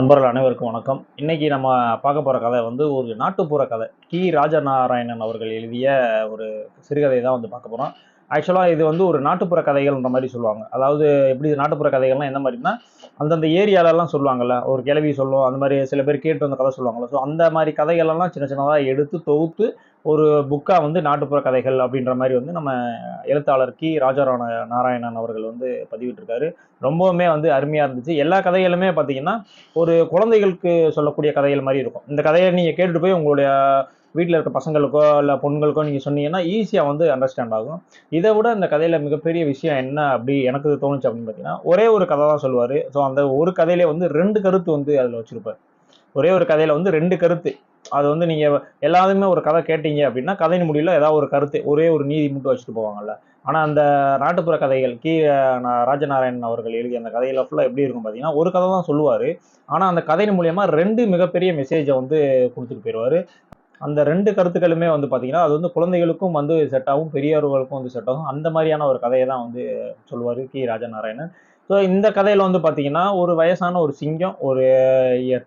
நண்பர்கள் அனைவருக்கும் வணக்கம். இன்னைக்கு நம்ம பார்க்க போற கதை வந்து ஒரு நாட்டுப்புற கதை. ராஜநாராயணன் அவர்கள் எழுதிய ஒரு சிறுகதை தான் வந்து பார்க்க போறோம். ஆக்சுவலா இது வந்து ஒரு நாட்டுப்புற கதைகள்ன்ற மாரி சொல்லுவாங்க. அதாவது எப்படி நாட்டுப்புற கதைகள்லாம் எந்த மாரின்னா, அந்தந்த ஏரியாலலாம் சொல்லுவாங்கல்ல. ஒரு கிழவி சொல்லும். அந்த மாரி சில பேர் கேட்டு வந்த கதை சொல்லுவாங்கல்ல. ஸோ அந்த மாரி கதைகளெல்லாம் சின்ன சின்னதா எடுத்து தொகுத்து ஒரு புக்கா வந்து நாட்டுப்புற கதைகள் அப்படின்ற மாரி வந்து நம்ம எழுத்தாளர் நாராயணன் அவர்கள் வந்து பதிவிட்டிருக்காரு. ரொம்பவுமே வந்து அருமையா இருந்துச்சு. எல்லா கதைகளுமே பார்த்தீங்கன்னா, ஒரு குழந்தைகளுக்கு சொல்லக்கூடிய கதைகள் மாரி இருக்கும். இந்த கதைய நீங்க கேட்டுட்டு போய் உங்களுடைய வீட்ல இருக்க பசங்களுக்கோ, இல்ல பொண்களுக்கோ நீங்க சொன்னீங்கன்னா, ஈஸியா வந்து அண்டர்ஸ்டாண்ட் ஆகும். இத விட இந்த கதையில மிகப்பெரிய விஷயம் என்ன அப்படி எனக்கு தோணுச்சு அப்படின்னு பார்த்தீங்கன்னா, ஒரே ஒரு கதை தான் சொல்லுவாரு. ஸோ அந்த ஒரு கதையிலே வந்து 2 கருத்து வந்து அதுல வச்சிருப்பாரு. ஒரே ஒரு கதையில வந்து 2 கருத்து. அது வந்து நீங்க எல்லாருமே ஒரு கதை கேட்டீங்க அப்படின்னா, கதையின் முடிவுல ஏதாவது ஒரு கருத்து, ஒரே ஒரு நீதி மட்டும் வச்சுட்டு போவாங்கல்ல. ஆனா அந்த நாட்டுப்புற கதைகள் ராஜநாராயணன் அவர்கள் எழுதிய அந்த கதையில ஃபுல்லா எப்படி இருக்கும் பார்த்தீங்கன்னா, ஒரு கதை தான் சொல்லுவாரு. ஆனா அந்த கதையின் மூலியமா 2 மிகப்பெரிய மெசேஜ வந்து குடுத்துட்டு போயிருவாரு. அந்த 2 கருத்துக்களுமே வந்து பார்த்தீங்கன்னா, அது வந்து குழந்தைகளுக்கும் வந்து செட் ஆகும், பெரியவர்களுக்கும் வந்து செட் ஆகும். அந்த மாரியான ஒரு கதைய தான் வந்து சொல்லுவாரு ராஜநாராயணன். ஸோ இந்த கதையில வந்து பார்த்தீங்கன்னா, ஒரு வயசான ஒரு சிங்கம், ஒரு எ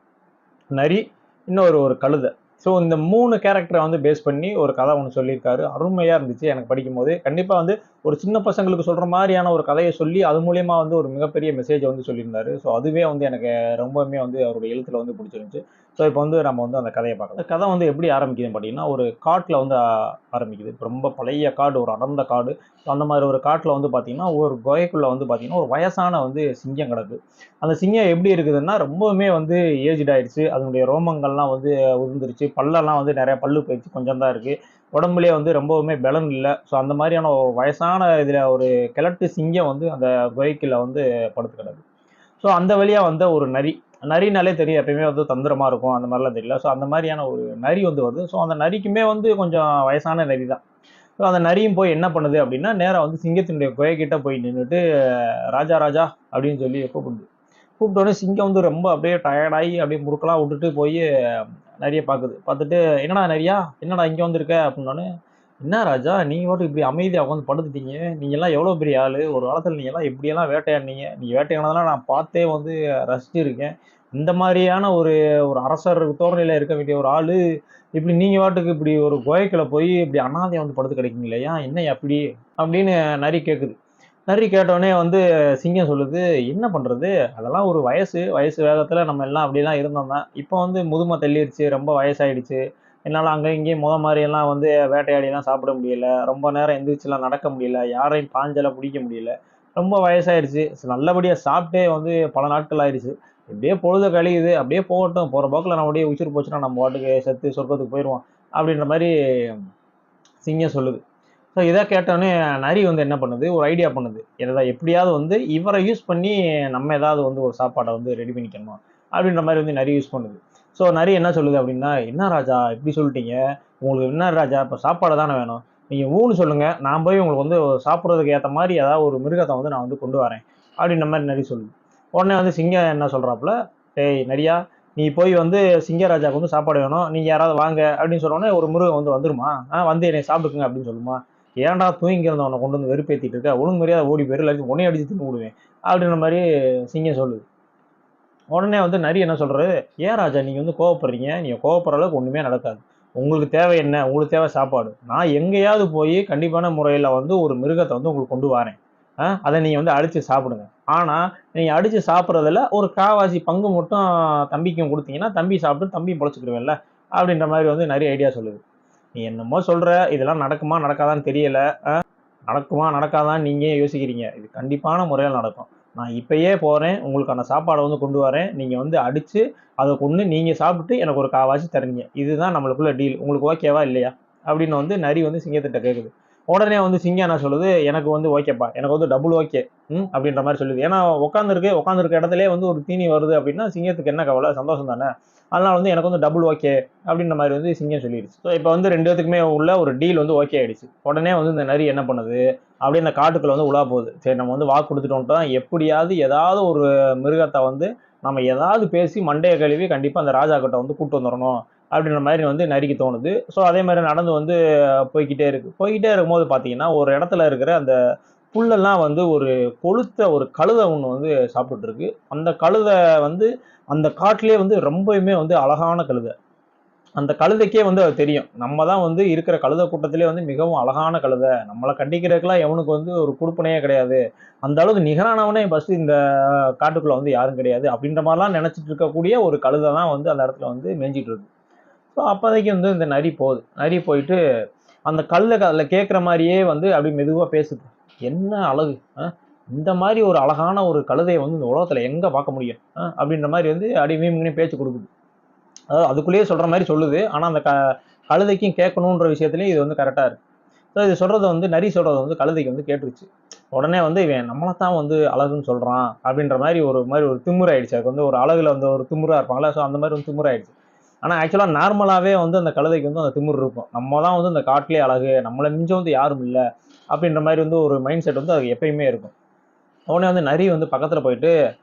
நரி, இன்னொரு ஒரு கழுதை. ஸோ இந்த 3 கேரக்டரை வந்து பேஸ் பண்ணி ஒரு கதை ஒண்ணு சொல்லியிருக்காரு. அருமையா இருந்துச்சு எனக்கு படிக்கும்போது. கண்டிப்பா வந்து ஒரு சின்ன பசங்களுக்கு சொல்ற மாரியான ஒரு கதைய சொல்லி, அது மூலியமா வந்து ஒரு மிகப்பெரிய மெசேஜ வந்து சொல்லியிருந்தாரு. ஸோ அதுவே வந்து எனக்கு ரொம்பவுமே வந்து அவருடைய எழுத்துல வந்து புடிச்சிருந்துச்சு. ஸோ இப்போ வந்து நம்ம வந்து அந்த கதைய பார்க்கலாம். அந்த கதை வந்து எப்படி ஆரம்பிக்குதுன்னு பார்த்தீங்கன்னா, ஒரு காட்டுல வந்து ஆரம்பிக்குது. ரொம்ப பழைய காடு, ஒரு அடர்ந்த காடு. ஸோ அந்த மாரி ஒரு காட்டுல வந்து பார்த்தீங்கன்னா, ஒரு குகைக்குள்ள வந்து பார்த்தீங்கன்னா, ஒரு வயசான வந்து சிங்கம் கிடக்கு. அந்த சிங்கம் எப்படி இருக்குதுன்னா, ரொம்பவுமே வந்து ஏஜ்ட் ஆயிடுச்சு. அதனுடைய ரோமங்கள்லாம் வந்து உதிர்ந்துருச்சு. பல்லெல்லாம் வந்து நெறைய பல்லு போயிருச்சு. கொஞ்சம் தான் இருக்கு. உடம்புலயே வந்து ரொம்பவுமே பெலன் இல்ல. ஸோ அந்த மாரியான ஒரு வயசான இதுல ஒரு கிழட்டு சிங்கம் வந்து அந்த குகைக்குள்ள வந்து படுத்து கிடக்கு. ஸோ அந்த வழியா வந்த ஒரு நரி. நரினாலே தெரியும் எப்பயுமே வந்து தந்திரமா இருக்கும். அந்த மாரிலாம் தெரியல. ஸோ அந்த மாரியான ஒரு நரி வந்து வருது. ஸோ அந்த நரிக்குமே வந்து கொஞ்சம் வயசான நரி தான். ஸோ அந்த நரியும் போய் என்ன பண்ணுது அப்படின்னா, நேரா வந்து சிங்கத்தினுடைய குகைக்கிட்ட போய் நின்னுட்டு, "ராஜா, ராஜா" அப்படின்னு சொல்லி கூப்பிடுது. கூப்பிட்டோனே சிங்கம் வந்து ரொம்ப அப்படியே டயர்டாயி அப்படியே முறுக்கெல்லாம் விட்டுட்டு போய் நரிய பாக்குது. பார்த்துட்டு, "என்னடா நரியா? என்னடா இங்க வந்திருக்க?" அப்படின்னோனே, "என்ன ராஜா நீங்க பாட்டுக்கு இப்படி அமைதியா உட்காந்து படுத்துட்டீங்க. நீங்கலாம் எவ்வளோ பெரிய ஆளு. ஒரு காலத்துல நீங்கலாம் எப்படியெல்லாம் வேட்டையாடுனீங்க. நீங்க வேட்டையாடினதெல்லாம் நான் பார்த்தே வந்து ரசிச்சிருக்கேன். இந்த மாரியான ஒரு ஒரு அரசர் தோரணையில இருக்க வேண்டிய ஒரு ஆளு, இப்படி நீங்க பாட்டுக்கு இப்படி ஒரு குகைக்குள்ள போய் இப்படி அனாதையா வந்து படுத்து கிடக்கீங்களே, ஏன் என்னய்யா அப்படி?" அப்படின்னு நரி கேக்குது. நரி கேட்டோனே வந்து சிங்கம் சொல்லுது, "என்ன பண்றது? அதெல்லாம் ஒரு வயசு. வயசு வேகத்துல நம்ம எல்லாம் அப்படிலாம் இருந்தோம் தான். இப்போ வந்து முதுமை தள்ளிருச்சு. ரொம்ப வயசாயிடுச்சு. என்னால அங்க இங்கேயும் மாரி எல்லாம் வந்து வேட்டையாடிலாம் சாப்பிட முடியல. ரொம்ப நேரம் எந்திரிச்சுலாம் நடக்க முடியல. யாரையும் பாஞ்செல்லாம் பிடிக்க முடியல. ரொம்ப வயசாயிருச்சு. நல்லபடியா சாப்பிட்டே வந்து பல நாட்கள் ஆயிருச்சு. இப்படியே பொழுது கழியுது. அப்படியே போகட்டும். போற போக்குல நம்ம அப்படியே உயிர் போச்சுன்னா நம்ம பாட்டுக்கு செத்து சொர்க்கத்துக்கு போயிருவோம்." அப்படின்ற மாரி சிங்கம் சொல்லுது. ஸோ இத கேட்டோனே நரி வந்து என்ன பண்ணுது, ஒரு ஐடியா பண்ணுது. எப்படியாவது வந்து இவர யூஸ் பண்ணி நம்ம ஏதாவது வந்து ஒரு சாப்பாட வந்து ரெடி பண்ணிக்கணும். அப்படின்ற மாரி வந்து நரி யூஸ் பண்ணுது. ஸோ நரி என்ன சொல்லுது அப்படின்னா, "என்ன ராஜா இப்படி சொல்லிட்டீங்க? உங்களுக்கு என்ன ராஜா இப்ப சாப்பாடு தானே வேணும். நீங்க ஊன்னு சொல்லுங்க. நான் போய் உங்களுக்கு வந்து சாப்பிடுறதுக்கு ஏத்த மாரி ஏதாவது ஒரு மிருகத்த வந்து நான் வந்து கொண்டு வரேன்." அப்படின்ற மாரி நரி சொல்லுது. உடனே வந்து சிங்கம் என்ன சொல்றாப்புல, "டேய் நரியா, நீ போய் வந்து சிங்கராஜாவுக்கு வந்து சாப்பாடு வேணும். நீங்க யாராவது வாங்க." அப்படின்னு சொன்னோனே ஒரு மிருகம் வந்து வந்துருமா? வந்து என்னைய சாப்பிட்டுக்குங்க அப்படின்னு சொல்லுமா? ஏன்டா தூங்கி இருந்தவன கொண்டு வந்து வெறுப்பேத்திட்டு இருக்க? ஒழுங்கு மரியாதை ஓடி போயிரு. இல்லாட்டி உன்னையும் அடிச்சு தின்னு விடுவேன். அப்படின்ற மாரி சிங்கம் சொல்லுது. உடனே வந்து நரி என்ன சொல்றாரு, "ஏன் ராஜா நீங்க வந்து கோவப்படுறீங்க? நீங்க கோவப்படுற அளவுக்கு ஒண்ணுமே நடக்காது. உங்களுக்கு தேவை என்ன? உங்களுக்கு தேவை சாப்பாடு. நான் எங்கேயாவது போய் கண்டிப்பான முறையில வந்து ஒரு மிருகத்த வந்து உங்களுக்கு கொண்டு வாரேன். அத நீங்க வந்து அடிச்சு சாப்பிடுங்க. ஆனா, நீங்க அடிச்சு சாப்பிடுறதுல ஒரு 1/4 பங்கு மட்டும் தம்பிக்கும் குடுத்தீங்கன்னா, தம்பி சாப்பிட்டு தம்பியும் பொழச்சுக்கிருவேன்ல." அப்படின்ற மாரி வந்து நரி ஐடியா சொல்லுது. "நீ என்னமோ சொல்ற. இதெல்லாம் நடக்குமா? நடக்காதான்னு தெரியல. நடக்குமா? நடக்காதான்னு நீங்க ஏன் யோசிக்கிறீங்க? இது கண்டிப்பான முறையில நடக்கும். நான் இப்பயே போறேன். உங்களுக்கான சாப்பாட வந்து கொண்டு வரேன். நீங்க வந்து அடிச்சு, அத கொன்னு நீங்க சாப்பிட்டு எனக்கு ஒரு 1/4 தர்றீங்க. இதுதான் நம்மளுக்குள்ள டீல். உங்களுக்கு ஓகேவா? இல்லையா?" அப்படின்னு வந்து நரி வந்து சிங்கத்திட்ட கேட்குது. உடனே வந்து சிங்கம் என்ன சொல்லுது, "எனக்கு வந்து ஓகேப்பா. எனக்கு வந்து டபுள் ஓகே." அப்படின்ற மாரி சொல்லுது. ஏன்னா உட்கார்ந்திருக்க இடத்திலேயே வந்து ஒரு தீனி வருது அப்படின்னா, சிங்கத்துக்கு என்ன கவல? சந்தோஷம் தானே! அதனால வந்து எனக்கு வந்து டபுள் ஓகே அப்படின்ற மாரி வந்து சிங்கம் சொல்லிருச்சு. ஸோ இப்ப வந்து 2 பேத்துக்குமே உள்ள ஒரு டீல் வந்து ஓகே ஆயிடுச்சு. உடனே வந்து இந்த நரி என்ன பண்ணுது, அப்படியே இந்த காட்டுக்குள்ள வந்து உலா போகுது. சரி நம்ம வந்து வாக்கு குடுத்துட்டு வந்துட்டோம். எப்படியாவது ஏதாவது ஒரு மிருகத்த வந்து நம்ம ஏதாவது பேசி மண்டைய கழுவி கண்டிப்பா அந்த ராஜா கிட்ட வந்து கூட்டு வந்துரணும். அப்படின்ற மாரி வந்து நரிக்கு தோணுது. ஸோ அதே மாரி நடந்து வந்து போய்க்கிட்டே இருக்கு. போய்க்கிட்டே இருக்கும்போது பார்த்தீங்கன்னா, ஒரு இடத்துல இருக்கிற அந்த புல்லெல்லாம் வந்து ஒரு கொழுத்த ஒரு கழுதை ஒண்ணு வந்து சாப்பிட்டுட்டு இருக்கு. அந்த கழுதை வந்து அந்த காட்டிலேயே வந்து ரொம்பவுமே வந்து அழகான கழுதை. அந்த கழுதைக்கே வந்து அது தெரியும். நம்ம தான் வந்து இருக்கிற கழுதை கூட்டத்திலே வந்து மிகவும் அழகான கழுதை. நம்மள கண்டிக்கிறதுக்கெல்லாம் எவனுக்கு வந்து ஒரு குடுப்பனையே கிடையாது. அந்த அளவுக்கு நிகரானவனே ஃபர்ஸ்ட்டு இந்த காட்டுக்குள்ள வந்து யாரும் கிடையாது. அப்படின்ற மாரிலாம் நெனச்சிட்டு இருக்கக்கூடிய ஒரு கழுதை தான் வந்து அந்த இடத்துல வந்து மேய்ஞ்சிட்டு இருக்கு. ஸோ அப்போதைக்கு வந்து இந்த நரி போகுது. நரி போயிட்டு அந்த கல்ல காதுல கேட்கிற மாரியே வந்து அப்படியே மெதுவா பேசுது. "என்ன அழகு! இந்த மாரி ஒரு அழகான ஒரு கழுதைய வந்து இந்த உலகத்துல எங்க பார்க்க முடியும்? அப்படின்ற மாரி வந்து அப்படியே வீம்புக்குன்னே பேச்சு குடுக்குது. அதாவது அதுக்குள்ளேயே சொல்ற மாரி சொல்லுது. ஆனா அந்த கழுதைக்கும் கேட்கணுன்ற விஷயத்திலயும் இது வந்து கரெக்ட்டா இருக்கு. ஸோ இது சொல்றத வந்து நரி சொல்றத வந்து கழுதைக்கு வந்து கேட்டுருச்சு. உடனே வந்து இவன் நம்மள தான் வந்து அழகுன்னு சொல்றான் அப்படின்ற மாரி ஒரு திமிரு ஆயிடுச்சு. அதுக்கு வந்து ஒரு அழகுல வந்து ஒரு திமிரா இருப்பாங்கல்ல. ஸோ அந்த மாரி வந்து திமிரு ஆயிடுச்சு. ஆனா ஆக்சுவலா நார்மலாவே வந்து அந்த கழுதைக்கு வந்து அந்த திமிரு இருக்கும். நம்ம தான் வந்து இந்த காட்டிலேயே அழகு. நம்மள மிஞ்ச வந்து யாரும் இல்ல. அப்படின்ற மாரி வந்து ஒரு மைண்ட் செட் வந்து அதுக்கு எப்பயுமே இருக்கும். உடனே வந்து நரி வந்து பக்கத்துல போயிட்டு,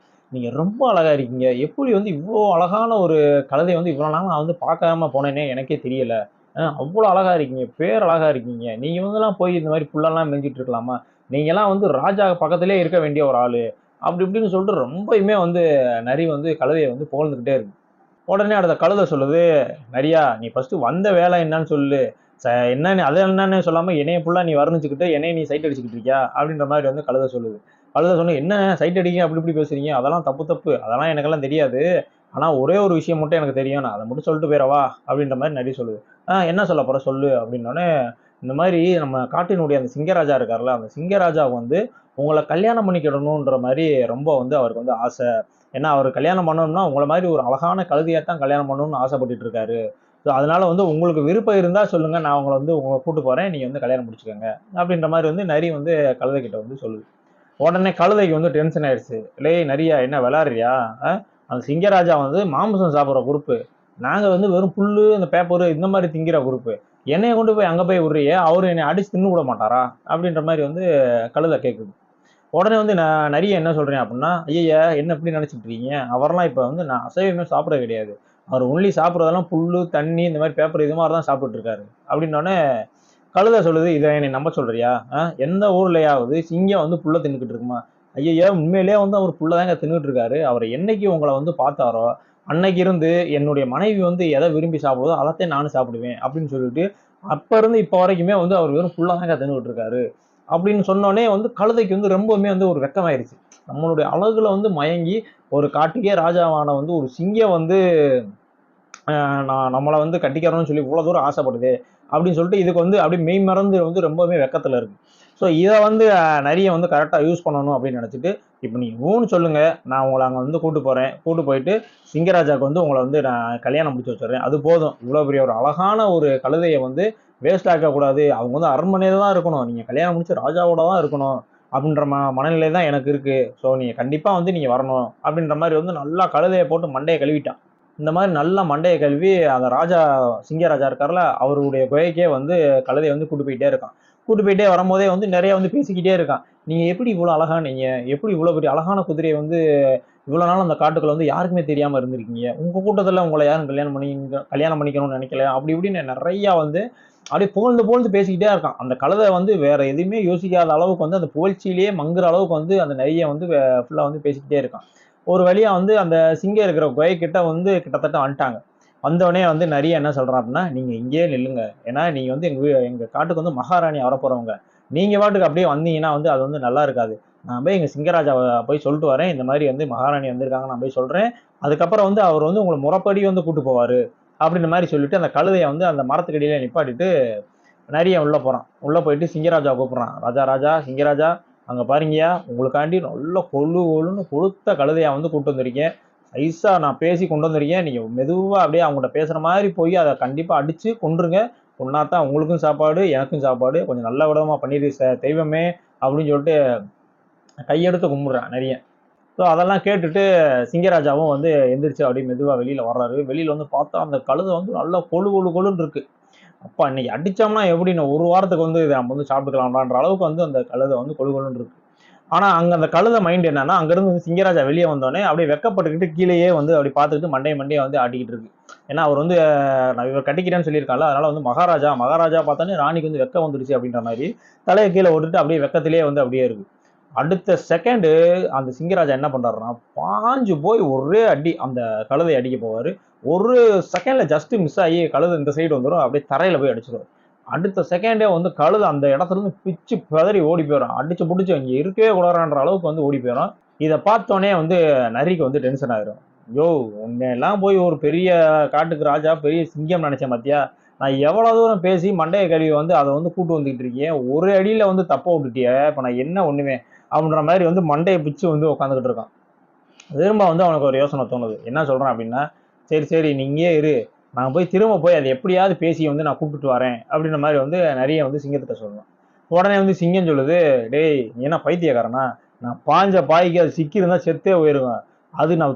"நீங்க ரொம்ப அழகா இருக்கீங்க. எப்படி வந்து இவ்ளோ அழகான ஒரு கழுதைய வந்து இவ்வளோ நாள் நான் வந்து பார்க்காம போனேனே எனக்கே தெரியல. அவ்ளோ அழகா இருக்கீங்க. பேரழகா இருக்கீங்க. நீங்க இவங்கலாம் போய் இந்த மாரி புல்லெல்லாம் மேய்ஞ்சிட்டு இருக்கலாமா? நீங்கலாம் வந்து ராஜா பக்கத்திலேயே இருக்க வேண்டிய ஒரு ஆளு." அப்படி இப்படின்னு சொல்லிட்டு ரொம்பயுமே வந்து நரி வந்து கழுதைய வந்து புகழ்ந்துகிட்டே இருக்கு. உடனே அடுத்த கழுதை சொல்லுது, "நரியா, நீ ஃபர்ஸ்ட்டு வந்த வேலை என்னன்னு சொல்லு. என்னன்னு அது என்னன்னு சொல்லாம என்னைய ஃபுல்லா நீ வர்ணிச்சுக்கிட்டு, என்னைய நீ சைட் அடிச்சுக்கிட்டு இருக்கியா?" அப்படின்ற மாரி வந்து கழுதை சொல்லுது. கழுதை சொன்னும், "என்ன சைட் அடிக்க அப்படி இப்படி பேசுறீங்க? அதெல்லாம் தப்பு தப்பு. அதெல்லாம் எனக்கெல்லாம் தெரியாது. ஆனா ஒரே ஒரு விஷயம் மட்டும் எனக்கு தெரியும். நான் அத மட்டும் சொல்லிட்டு போயிறவா?" அப்படின்ற மாரி நரி சொல்லுது. என்ன சொல்லப் போற சொல்லு?" அப்படின்னோனே, இந்த மாரி நம்ம காட்டினுடைய அந்த சிங்கராஜா இருக்கார்ல, அந்த சிங்கராஜா வந்து உங்கள கல்யாணம் பண்ணிக்கிடணுன்ற மாரி ரொம்ப வந்து அவருக்கு வந்து ஆசை. ஏன்னா அவரு கல்யாணம் பண்ணணும்னா, உங்கள மாரி ஒரு அழகான கழுதைய தான் கல்யாணம் பண்ணணும்னு ஆசைப்பட்டுட்டு இருக்காரு. ஸோ அதனால வந்து உங்களுக்கு விருப்பம் இருந்தா சொல்லுங்க. நான் உங்கள கூட்டு போறேன். நீங்க வந்து கல்யாணம் முடிச்சுக்கங்க. அப்படின்ற மாரி வந்து நரி வந்து கழுதைகிட்ட வந்து சொல்லுது. உடனே கழுதைக்கு வந்து டென்ஷன் ஆயிடுச்சு. "டேய் நரியா என்ன விளையாடுறியா? அ அந்த சிங்கராஜா வந்து மாமிசம் சாப்பிடுற குரூப்பு. நாங்க வந்து வெறும் புல்லு, இந்த பேப்பரு இந்த மாரி திங்கிற குரூப்பு. என்னைய கொண்டு போய் அங்க போய் விடுறியே, அவரு என்னைய அடிச்சு தின்னு விட மாட்டாரா?" அப்படின்ற மாரி வந்து கழுதை கேட்குது. உடனே வந்து நான் நரிய என்ன சொல்றேன் அப்படின்னா, "ஐயய்ய! என்ன இப்படி நினைச்சுட்டு இருக்கீங்க? அவரெல்லாம் இப்ப வந்து நான் அசைவமே சாப்பிடுறது கிடையாது. அவர் ஒன்லி சாப்பிடுறதெல்லாம் புல்லு, தண்ணி இந்த மாரி பேப்பர் இது மாரி தான் சாப்பிட்டுட்டு இருக்காரு." அப்படின்னோனே, கழுதை சொல்லுது, "இத என்னைய நம்ப சொல்றியா? எந்த ஊர்லயாவது சிங்கம் வந்து புல்ல தின்னுக்கிட்டு இருக்குமா?" ஐயய்ய! உண்மையிலேயே வந்து அவர் புல்ல தாங்க தின்னுட்டு இருக்காரு. அவர் என்னைக்கு உங்கள வந்து பார்த்தாரோ, அன்னைக்கு இருந்து என்னுடைய மனைவி வந்து எத விரும்பி சாப்பிடுதோ, அதத்தான் நானும் சாப்பிடுவேன். அப்படின்னு சொல்லிட்டு, அப்ப இருந்து இப்ப வரைக்குமே வந்து அவர் வெறும் புல்ல தாங்க தின்னுட்டு இருக்காரு. அப்படின்னு சொன்னோனே வந்து கழுதைக்கு வந்து ரொம்பவுமே வந்து ஒரு வெட்கமாயிருச்சு. நம்மளுடைய அழகுல வந்து மயங்கி, ஒரு காட்டுக்கே ராஜாவான வந்து ஒரு சிங்கம் வந்து நான் நம்மள வந்து கட்டிக்கிறணும்னு சொல்லி இவ்வளோ தூரம் ஆசைப்படுதே! அப்படின்னு சொல்லிட்டு இதுக்கு வந்து அப்படியே மெய்மறந்து வந்து ரொம்பவே வெட்கத்துல இருக்கு. ஸோ இத வந்து நரிய வந்து கரெக்ட்டா யூஸ் பண்ணணும் அப்படின்னு நெனச்சுட்டு, இப்ப நீங்க ஊன்னு சொல்லுங்க. நான் உங்கள அங்க வந்து கூட்டு போறேன். கூட்டு போயிட்டு சிங்கராஜாவுக்கு வந்து உங்கள வந்து நான் கல்யாணம் முடிச்சு வச்சுர்றேன். அது போதும். இவ்வளோ பெரிய ஒரு அழகான ஒரு கழுதைய வந்து வேஸ்ட் ஆக்கக்கூடாது. அவங்க வந்து அரண்மனையில தான் இருக்கணும். நீங்க கல்யாணம் முடிச்சு ராஜாவோட தான் இருக்கணும். அப்படின்ற மனநிலை தான் எனக்கு இருக்கு. ஸோ நீங்க கண்டிப்பா வந்து நீங்க வரணும். அப்படின்ற மாரி வந்து நல்லா கழுதைய போட்டு மண்டைய கழுவிட்டான். இந்த மாரி நல்லா மண்டைய கழுவி அந்த ராஜா சிங்கராஜா இருக்கார்ல, அவருடைய குகைக்கே வந்து கழுதைய வந்து கூட்டு போயிட்டே இருக்கான். கூட்டு போயிட்டே வரும்போதே வந்து நெறைய வந்து பேசிக்கிட்டே இருக்கான். "நீங்க எப்படி இவ்வளோ அழகானீங்க? எப்படி இவ்வளோ பெரிய அழகான குதிரைய வந்து இவ்வளோ நாள் அந்த காட்டுக்குள்ள வந்து யாருக்குமே தெரியாம இருந்திருக்கீங்க? உங்க கூட்டத்துல உங்கள யாரும் கல்யாணம் பண்ணிக்கணும்னு நெனைக்கல." அப்படி இப்படின்னு நெறையா வந்து அப்படியே புகழ்ந்து புகழ்ந்து பேசிக்கிட்டே இருக்கான். அந்த கழுதை வந்து வேற எதுவுமே யோசிக்காத அளவுக்கு வந்து அந்த புகழ்ச்சியிலேயே மங்குற அளவுக்கு வந்து அந்த நரிய வந்து ஃபுல்லா வந்து பேசிக்கிட்டே இருக்கான். ஒரு வழியா வந்து அந்த சிங்கம் இருக்கிற குகைக்கிட்ட வந்து கிட்டத்தட்ட வந்துட்டாங்க. வந்தோனே வந்து நரி என்ன சொல்றான் அப்படின்னா, "நீங்க இங்கேயே நில்லுங்க. ஏன்னா நீங்க வந்து எங்க காட்டுக்கு வந்து மகாராணி வரப்போறவங்க. நீங்க பாட்டுக்கு அப்படியே வந்தீங்கன்னா வந்து அது வந்து நல்லா இருக்காது. நான் போய் எங்க சிங்கராஜாவ போய் சொல்லிட்டு வரேன். இந்த மாரி வந்து மகாராணி வந்திருக்காங்க. நான் போய் சொல்றேன். அதுக்கப்புறம் வந்து அவர் வந்து உங்கள முறைப்படி வந்து கூட்டு போவாரு." அப்படின்ற மாரி சொல்லிட்டு அந்த கழுதைய வந்து அந்த மரத்துக்கு அடியில நிப்பாட்டிட்டு நரியான் உள்ள போறான். உள்ள போயிட்டு சிங்கராஜாவ கூப்பிடுறான். "ராஜா, ராஜா, சிங்கராஜா, அங்க பாருங்கய்யா, உங்களுக்காண்டி நல்ல கொழு கொழுன்னு கொழுத்த கழுதையா வந்து கூட்டு வந்திருக்கேன். நைஸா நான் பேசி கொண்டு வந்திருக்கேன். நீங்க மெதுவா அப்படியே அவங்கட்ட பேசுற மாரி போய் அத கண்டிப்பா அடிச்சு கொன்றுங்க. கொன்னா தான் உங்களுக்கும் சாப்பாடு, எனக்கும் சாப்பாடு. கொஞ்சம் நல்ல விதமா பண்ணிரு தெய்வமே" அப்படின்னு சொல்லிட்டு கையெடுத்து கும்பிடுறான் நரியான். ஸோ அதெல்லாம் கேட்டுட்டு சிங்கராஜாவும் வந்து எந்திரிச்சு அப்படியே மெதுவா வெளியில வர்றாரு. வெளியில வந்து பார்த்தா அந்த கழுதை வந்து நல்லா கொழு கொழு கொழுன்னு இருக்கு. அப்பா இன்னைக்கு அடிச்சோம்னா எப்படின்னு ஒரு வாரத்துக்கு வந்து இத நம்ம வந்து சாப்பிட்டுக்கலாம்டான்ற அளவுக்கு வந்து அந்த கழுதை வந்து கொழு கொழுன்னு இருக்கு. ஆனா அங்க அந்த கழுத மைண்ட் என்னன்னா, அங்கிருந்து வந்து சிங்கராஜா வெளியே வந்தோடனே அப்படியே வெக்கப்பட்டுக்கிட்டு கீழேயே வந்து அப்படி பார்த்துக்கிட்டு மண்டைய வந்து ஆட்டிக்கிட்டு இருக்கு. ஏன்னா அவர் வந்து நான் இவர் கட்டிக்கிறேன்னு சொல்லியிருக்கான்ல, அதனால வந்து மகாராஜா மகாராஜா பார்த்தோன்னே ராணிக்கு வந்து வெக்கம் வந்துருச்சு அப்படின்ற மாதிரி தலையை கீழே விட்டுட்டு அப்படியே வெக்கத்திலேயே வந்து அப்படியே இருக்கு. அடுத்த செகண்டு அந்த சிங்கராஜா என்ன பண்றாருன்னா, பாஞ்சு போய் ஒரே அடி அந்த கழுதையை அடிக்க போவாரு. ஒரு செகண்ட்ல ஜஸ்ட் மிஸ் ஆகி கழுதை இந்த சைடு வந்துரும். அப்படியே தரையில போய் அடிச்சிருவாரு. அடுத்த செகண்டே வந்து கழுதை அந்த இடத்துல இருந்து பிச்சு பதறி ஓடி போயிடும். அடிச்சு புடிச்சு இங்க இருக்கவே கூடாதுன்ற அளவுக்கு வந்து ஓடி போயிடும். இதை பார்த்தோன்னே வந்து நரிக்கு வந்து டென்ஷன் ஆயிரும். யோ, உன்னையெல்லாம் போய் ஒரு பெரிய காட்டுக்கு ராஜா, பெரிய சிங்கம் நினைச்சேன் பாத்தியா? நான் எவ்வளவு தூரம் பேசி மண்டைய கழுவி வந்து அதை வந்து கூட்டு வந்துட்டு இருக்கேன். ஒரு அடியில வந்து தப்ப விட்டுட்டிய. இப்ப நான் என்ன ஒண்ணுவேன் அப்படின்ற மாதிரி வந்து மண்டையை பிச்சு வந்து உட்காந்துக்கிட்டு இருக்கான். திரும்ப வந்து அவனுக்கு ஒரு யோசனை தோணுது. என்ன சொல்றான் அப்படின்னா, சரி சரி நீ இங்கேயே இரு, நான் போய் திரும்ப போய் அதை எப்படியாவது பேசி வந்து நான் கூப்பிட்டு வரேன் அப்படின்ற மாதிரி வந்து நிறைய வந்து சிங்கத்திட்ட சொல்லலாம். உடனே வந்து சிங்கம் சொல்லுது, டேய் நீ என்ன பைத்தியக்காரனா? நான் பாஞ்ச பாய்க்கு அது சிக்கி இருந்தா செத்தே போயிருவேன். அது நான்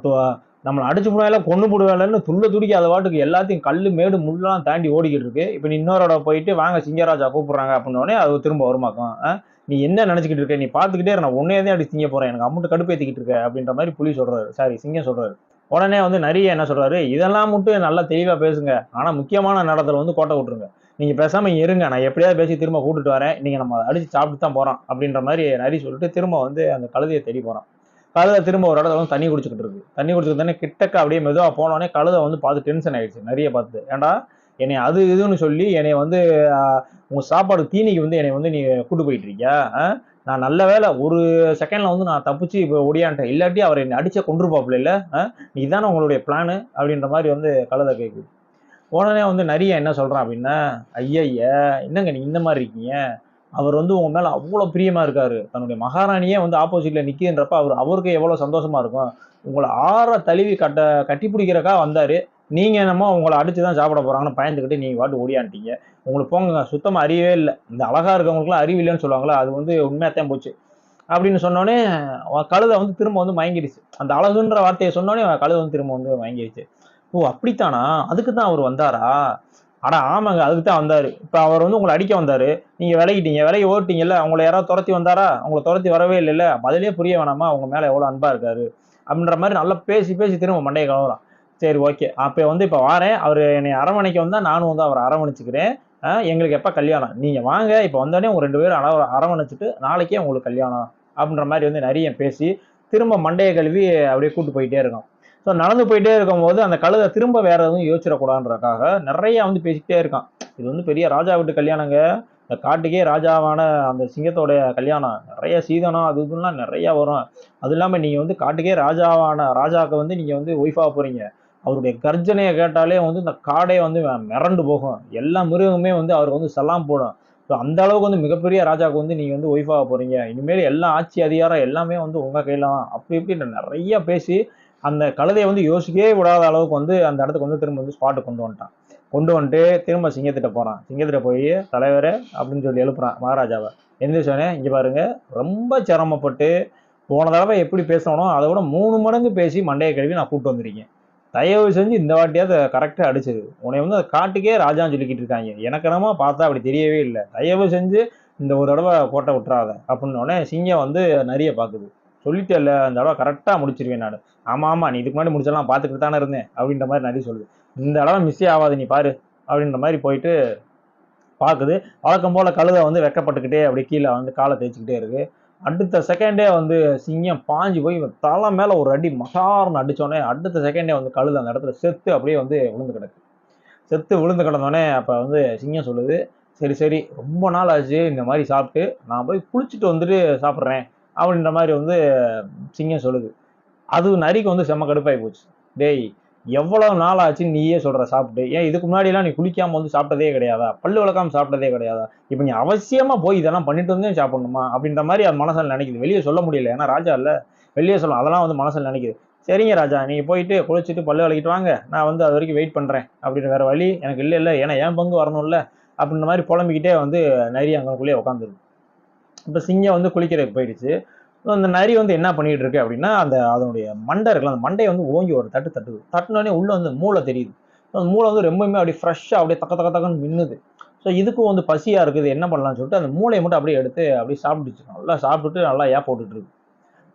நம்மளை அடிச்சு போடுவேன் கொண்டு போடுவேன்னு துள்ள துடிக்க அதை வாட்டுக்கு எல்லாத்தையும் கல்லு மேடு முள்ளெல்லாம் தாண்டி ஓடிக்கிட்டு இருக்கு. இப்ப நீ இன்னொரு போயிட்டு வாங்க சிங்கராஜா கூப்பிடுறாங்க அப்படின்னோடனே அது திரும்ப வருமாக்கும். நீ என்ன நினைச்சுக்கிட்டு இருக்க? நீ பாத்துக்கிட்டே நான் உன்னையே தான் அடி திங்க போறேன், எனக்கு அம்மட்டு கடுப்பேத்திக்கிட்டு இருக்க அப்படின்ற மாதிரி புலி சொல்றாரு, சாரி சிங்கம் சொல்றாரு. உடனே வந்து நிறைய என்ன சொல்றாரு, இதெல்லாம் மட்டும் நல்லா தெளிவா பேசுங்க, ஆனா முக்கியமான நேரத்துல வந்து கோட்டை விட்டுருங்க. நீங்க பேசாம இருங்க, நான் எப்படியாவது பேசி திரும்ப கூட்டிட்டு வரேன், நீங்க நம்ம அடிச்சு சாப்பிட்டு தான் போறோம் அப்படின்ற மாதிரி நரி சொல்லிட்டு திரும்ப வந்து அந்த கழுதையை தேடி போறான். கழுதை திரும்ப ஒரு இடத்துல வந்து தண்ணி குடிச்சுக்கிட்டு இருக்கு. தண்ணி குடிச்சுக்கிட்டு தானே கிட்டக்க அப்படியே மெதுவா போனோடனே கழுதை வந்து பார்த்து டென்ஷன் ஆயிடுச்சு நிறைய பார்த்து. ஏன்டா என்னை அது இதுன்னு சொல்லி என்னை வந்து உங்க சாப்பாடு தீனிக்கு வந்து என்னை வந்து நீ கூட்டு போயிட்டு இருக்கியா? நான் நல்ல வேலை ஒரு செகண்ட்ல வந்து நான் தப்பிச்சு இப்போ ஒடியான்ட்டேன், இல்லாட்டி அவர் என்னை அடிச்ச கொண்டிருப்பாப்புல இல்ல. இதுதானே உங்களுடைய பிளானு அப்படின்ற மாதிரி வந்து கழுதை கேட்குது. உடனே வந்து நிறைய என்ன சொல்றான் அப்படின்னா, ஐயய்ய என்னங்க நீங்க இந்த மாதிரி இருக்கீங்க? அவர் வந்து உங்க மேல அவ்வளவு பிரியமா இருக்காரு. தன்னுடைய மகாராணியே வந்து ஆப்போசிட்ல நிக்குதுன்றப்ப அவருக்கு எவ்வளவு சந்தோஷமா இருக்கும். உங்கள ஆற தழுவி கட்டி பிடிக்கிறக்கா வந்தாரு. நீங்க என்னமோ உங்கள அடிச்சு தான் சாப்பிட போறாங்கன்னு பயந்துகிட்டு நீங்க பாட்டு ஓடியான்ட்டீங்க. உங்களுக்கு போங்கங்க, சுத்தமா அறிவே இல்ல. இந்த அழகா இருக்கவங்களுக்குலாம் அறிவு இல்லன்னு சொல்லுவாங்கல்ல, அது வந்து உண்மையாத்தான் போச்சு. அப்படின்னு சொன்னோனே கழுதை வந்து திரும்ப வந்து மயங்கிடுச்சு. அந்த அழகுன்ற வார்த்தையை சொன்னோனே கழுதை வந்து திரும்ப வந்து மயங்கிடுச்சு. ஓ அப்படித்தானா? அதுக்கு தான் அவர் வந்தாரா? ஆனா ஆமாங்க, அதுக்கு தான் வந்தாரு. இப்ப அவர் வந்து உங்களை அடிக்க வந்தாரு. நீங்க விலகிட்டீங்க, விலகி ஓட்டீங்கல்ல. உங்களை யாராவது துரத்தி வந்தாரா? உங்களை துரத்தி வரவே இல்லைல்ல. அதிலே புரிய வேணாமா உங்க மேல எவ்வளவு அன்பா இருக்காரு அப்படின்ற மாதிரி நல்லா பேசி பேசி திரும்ப மண்டையை கலவலாம். சரி ஓகே, அப்ப வந்து இப்ப வாரேன், அவரு என்னை அரவணைக்க வந்தா நானும் வந்து அவரை அரவணைச்சுக்கிறேன். எங்களுக்கு எப்ப கல்யாணம்? நீங்க வாங்க, இப்ப வந்தோடனே உங்க 2 பேரும் அரவணைச்சிட்டு நாளைக்கே உங்களுக்கு கல்யாணம் அப்படின்ற மாதிரி வந்து நிறைய பேசி திரும்ப மண்டையை கழுவி அப்படியே கூட்டு போயிட்டே இருக்கும். ஸோ நடந்து போயிட்டே இருக்கும்போது அந்த கழுதை திரும்ப வேற எதுவும் யோசிச்சிடக்கூடாதுன்றக்காக நிறைய வந்து பேசிக்கிட்டே இருக்கான். இது வந்து பெரிய ராஜா வீட்டு கல்யாணங்க. இந்த காட்டுக்கே ராஜாவான அந்த சிங்கத்தோடைய கல்யாணம். நிறைய சீதனம் அது இதுலாம் நிறைய வரும். அது இல்லாம நீங்க வந்து காட்டுக்கே ராஜாவான ராஜாவுக்கு வந்து நீங்க வந்து ஒய்ஃபா போறீங்க. அவருடைய கர்ஜனையை கேட்டாலே வந்து இந்த காடே வந்து மிரண்டு போகும். எல்லா மிருகமே வந்து அவருக்கு வந்து சலாம் போடும். ஸோ அந்த அளவுக்கு வந்து மிகப்பெரிய ராஜாவுக்கு வந்து நீங்க வந்து ஒய்ஃபா போறீங்க. இனிமேல் எல்லா ஆட்சி அதிகாரம் எல்லாமே வந்து உங்க கையில தான். அப்படி இப்படி நிறைய பேசி அந்த கழுதையை வந்து யோசிக்கவே விடாத அளவுக்கு வந்து அந்த இடத்துக்கு வந்து திரும்ப வந்து ஸ்பாட்டு கொண்டு வந்துட்டான். கொண்டு வந்துட்டு திரும்ப சிங்கத்திட்ட போறான். சிங்கத்திட்ட போய் தலைவரே அப்படின்னு சொல்லி எழுப்புறான் மகாராஜாவை. எந்திரிச்சோடனே இங்க பாருங்க, ரொம்ப சிரமப்பட்டு போன தடவை எப்படி பேசணும் அதை விட 3 மடங்கு பேசி மண்டையை கழுவி நான் கூப்பிட்டு வந்திருக்கேன். தயவு செஞ்சு இந்த வாட்டியாவது கரெக்டா அடிச்சது. உன்னை வந்து காட்டுக்கே ராஜான்னு சொல்லிக்கிட்டு இருக்காங்க. எனக்கு என்னமோ பார்த்தா அப்படி தெரியவே இல்லை. தயவு செஞ்சு இந்த ஒரு தடவை கோட்டை விட்டுறாத அப்படின்னோடனே சிங்கம் வந்து நரிய பாக்குது. சொல்லிட்டேல்ல அந்த தடவை கரெக்டா முடிச்சிருவேன் நான். ஆமா ஆமா, நீ இதுக்கு முன்னாடி முடிச்செல்லாம் பார்த்துக்கிட்டு தானே இருந்தேன் அப்படின்ற மாதிரி நரி சொல்லுது. இந்த தடவை மிஸ்ஸே ஆகாது நீ பாரு அப்படின்ற மாதிரி போயிட்டு பாக்குது. வழக்கம் போல கழுதை வந்து வெக்கப்பட்டுக்கிட்டே அப்படி கீழே வந்து காலை தேய்ச்சிக்கிட்டே இருக்கு. அடுத்த செகண்டே வந்து சிங்கம் பாஞ்சு போய் தலை மேல ஒரு அடி மசார்னு அடிச்சோடனே அடுத்த செகண்டே வந்து கழுதை அந்த இடத்துல செத்து அப்படியே வந்து விழுந்து கிடக்கு. செத்து விழுந்து கிடந்தோடனே அப்ப வந்து சிங்கம் சொல்லுது, சரி சரி ரொம்ப நாள் ஆச்சு இந்த மாதிரி சாப்பிட்டு, நான் போய் குளிச்சுட்டு வந்துட்டு சாப்பிட்றேன் அப்படின்ற மாதிரி வந்து சிங்கம் சொல்லுது. அது நரிக்கு வந்து செம்ம கடுப்பாகி போச்சு. டேய், எவ்வளவு நாள் ஆச்சு நீயே சொல்ற சாப்பிட்டு? ஏன் இதுக்கு முன்னாடி எல்லாம் நீ குளிக்காம வந்து சாப்பிட்டதே கிடையாதா? பல்லு விளக்காம சாப்பிட்டதே கிடையாதா? இப்ப நீ அவசியமா போய் இதெல்லாம் பண்ணிட்டு வந்து சாப்பிடணுமா அப்படின்ற மாதிரி அது மனசுல நினைக்குது. வெளியே சொல்ல முடியல, ஏன்னா ராஜா இல்ல. வெளியே சொல்லலாம், அதெல்லாம் வந்து மனசுல நினைக்குது. சரிங்க ராஜா, நீங்க போயிட்டு குளிச்சுட்டு பல்லு விளக்கிட்டு வாங்க, நான் வந்து அது வரைக்கும் வெயிட் பண்றேன் அப்படின்னு. வேற வழி எனக்கு இல்ல இல்ல, ஏன்னா என் பங்கு வரணும்ல அப்படின்ற மாதிரி புலம்பிக்கிட்டே வந்து நரி அங்கனுக்குள்ளேயே உட்காந்துருக்கு. இப்ப சிங்கம் வந்து குளிக்கிறதுக்கு போயிடுச்சு. அந்த நரி வந்து என்ன பண்ணிட்டு இருக்கு அப்படின்னா, அந்த அதனுடைய மண்டை இருக்குல்ல, அந்த மண்டையை வந்து ஓங்கி ஒரு தட்டு தட்டுது. தட்டுனோடனே உள்ள வந்து மூளை தெரியுது. அந்த மூளை வந்து ரொம்பவுமே அப்படியே ஃப்ரெஷ்ஷா அப்படியே தக்க தக்க தக்கன்னு மின்னுது. ஸோ இதுக்கும் வந்து பசியாக இருக்குது, என்ன பண்ணலாம்னு சொல்லிட்டு அந்த மூளையை மட்டும் அப்படியே எடுத்து அப்படியே சாப்பிட்டுச்சு. நல்லா சாப்பிட்டுட்டு நல்லா போட்டுட்டு இருக்கு.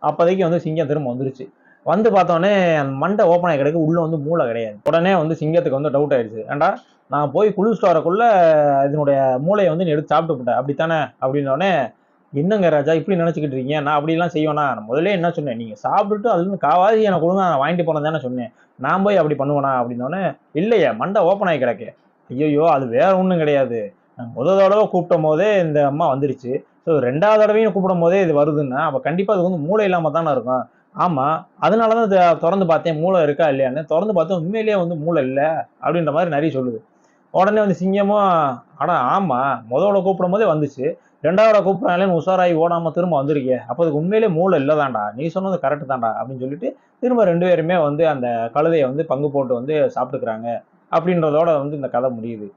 அப்போதைக்கு வந்து சிங்கம் திரும்ப வந்துருச்சு. வந்து பார்த்தோன்னே அந்த மண்டை ஓப்பன் ஆகி கிடக்கு. உள்ள வந்து மூளை கிடையாது. உடனே வந்து சிங்கத்துக்கு வந்து டவுட் ஆயிடுச்சு. ஏன்டா நான் போய் குளிச்சுட்டு வரக்குள்ள இதனுடைய மூளையை வந்து நீ எடுத்து சாப்பிட்டு போட்ட அப்படித்தானே அப்படின்னோடனே, என்னங்க ராஜா இப்படி நினைச்சுக்கிட்டு இருக்கீங்க? நான் அப்படிலாம் செய்வேனா? நான் முதல்ல என்ன சொன்னேன், நீங்க சாப்பிட்டுட்டு அதுல இருந்து காவாசி எனக்கு கொடுங்க, நான் வாங்கிட்டு போனேன் தானே சொன்னேன். நான் போய் அப்படி பண்ணுவேனா அப்படின்னோடனே, இல்லையே மண்டை ஓப்பன் ஆகி கிடக்கு. ஐயோ அது வேற ஒண்ணும் கிடையாது. நான் முதல் தடவை கூப்பிடும் போதே இந்த அம்மா வந்துருச்சு. ஸோ 2வது தடவையும் கூப்பிடும் போதே இது வருதுன்னா, அப்ப கண்டிப்பா அது வந்து மூளை இல்லாம தானே இருக்கும். ஆமா. அதனால தான் தொறந்து பார்த்தேன். மூளை இருக்கா இல்லையான்னு. தொறந்து பார்த்தா உண்மையிலேயே வந்து மூளை இல்ல. அப்படின்ற மாரி நரி சொல்லுது. உடனே வந்து சிங்கமும், அட ஆமா. முதல்ல கூப்பிடும்போதே வந்துச்சு. 2வது கூப்பிடுறாங்களேன்னு உஷாராகி ஓடாம திரும்ப வந்திருக்கே. அப்ப அதுக்கு உண்மையிலேயே மூளை இல்ல தான்டா. நீ சொன்னது கரெக்ட் தான்டா அப்படின்னு சொல்லிட்டு, திரும்ப 2 பேருமே வந்து அந்த கழுதைய வந்து பங்கு போட்டு வந்து சாப்பிட்டுக்கிறாங்க. அப்படின்றதோட வந்து இந்த கதை முடியுது.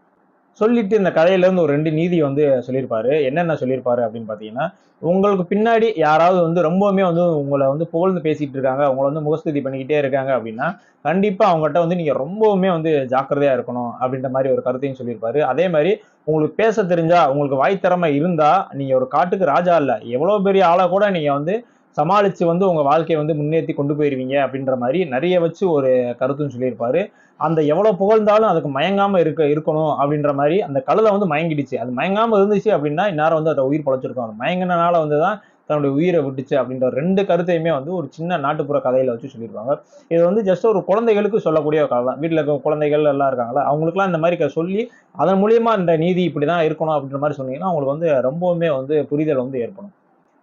சொல்லிட்டு இந்த கதையிலேருந்து ஒரு 2 நீதி வந்து சொல்லியிருப்பாரு. என்னென்ன சொல்லியிருப்பாரு அப்படின்னு பார்த்தீங்கன்னா, உங்களுக்கு பின்னாடி யாராவது வந்து ரொம்பவுமே வந்து உங்கள வந்து புகழ்ந்து பேசிட்டு இருக்காங்க, உங்கள வந்து முகஸ்துதி பண்ணிக்கிட்டே இருக்காங்க அப்படின்னா, கண்டிப்பா அவங்கட்ட வந்து நீங்க ரொம்பவுமே வந்து ஜாக்கிரதையா இருக்கணும் அப்படின்ற மாரி ஒரு கருத்தையும் சொல்லியிருப்பாரு. அதே மாரி உங்களுக்கு பேச தெரிஞ்சா, உங்களுக்கு வாய் திறமை இருந்தா, நீங்க ஒரு காட்டுக்கு ராஜா இல்ல. எவ்வளோ பெரிய ஆள கூட நீங்க வந்து சமாளிச்சு வந்து உங்க வாழ்க்கைய வந்து முன்னேத்தி கொண்டு போயிருவீங்க அப்படின்ற மாரி நெறைய வச்சு ஒரு கருத்தும் சொல்லியிருப்பாரு. அந்த எவ்வளவு புகழ்ந்தாலும் அதுக்கு மயங்காம இருக்கணும் அப்படின்ற மாதிரி அந்த கழுதை வந்து மயங்கிடுச்சு. அது மயங்காம இருந்துச்சு அப்படின்னா இந்நேரம் வந்து அதை உயிர் பொழைச்சிருக்கும். அது மயங்கினால வந்து தான் தன்னுடைய உயிரை விட்டுச்சு அப்படின்ற 2 கருத்தையுமே வந்து ஒரு சின்ன நாட்டுப்புற கதையில வச்சு சொல்லியிருப்பாங்க. இது வந்து ஜஸ்ட் ஒரு குழந்தைகளுக்கு சொல்லக்கூடிய ஒரு கதை தான். வீட்டுல இருக்க குழந்தைகள் எல்லாம் இருக்காங்களா, அவங்களுக்குலாம் இந்த மாதிரி சொல்லி அதன் மூலியமா இந்த நீதி இப்படிதான் இருக்கணும் அப்படின்ற மாதிரி சொன்னீங்கன்னா அவங்களுக்கு வந்து ரொம்பவுமே வந்து புரிதல் வந்து ஏற்படும்.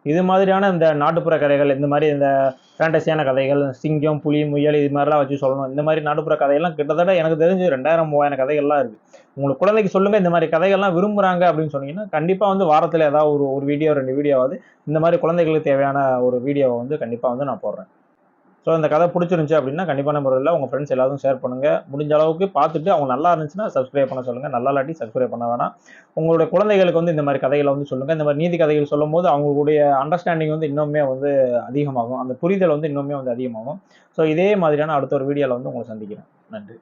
இது மாதிரியான இந்த நாட்டுப்புற கதைகள், இந்த மாரி இந்த ஃபேண்டஸியான கதைகள், சிங்கம், புலி, முயல் இது மாரிலாம் வச்சு சொல்லணும். இந்த மாரி நாட்டுப்புற கதையெல்லாம் கிட்டத்தட்ட எனக்கு தெரிஞ்சு 2000, 3000 கதைகள்லாம் இருக்கு. உங்களுக்கு குழந்தைக்கு சொல்லுங்க, இந்த மாரி கதைகள்லாம் விரும்புறாங்க அப்படின்னு சொன்னீங்கன்னா, கண்டிப்பா வந்து வாரத்துல ஏதாவது ஒரு வீடியோ, 2 வீடியோவாவது இந்த மாரி குழந்தைகளுக்கு தேவையான ஒரு வீடியோவ வந்து கண்டிப்பா வந்து நான் போடுறேன். ஸோ இந்த கதை பிடிச்சிருந்துச்சு அப்படின்னா, கண்டிப்பான முறையில உங்க ஃப்ரெண்ட்ஸ் எல்லாருக்கும் ஷேர் பண்ணுங்க. முடிஞ்ச அளவுக்கு பார்த்துட்டு அவங்க நல்லா இருந்துச்சுன்னா சப்ஸ்கிரைப் பண்ண சொல்லுங்க. நல்லா இல்லாட்டி சப்ஸ்கிரைப் பண்ண வேணாம். உங்களுடைய குழந்தைகளுக்கு வந்து இந்த மாரி கதைகள வந்து சொல்லுங்க. இந்த மாரி நீதி கதைகள் சொல்லும்போது அவங்களுடைய அண்டர்ஸ்டாண்டிங் வந்து இன்னுமே வந்து அதிகமாகும். அந்த புரிதல் வந்து இன்னுமே வந்து அதிகமாகும். ஸோ இதே மாதிரியான அடுத்த ஒரு வீடியோல வந்து உங்கள சந்திக்கிறேன். நன்றி.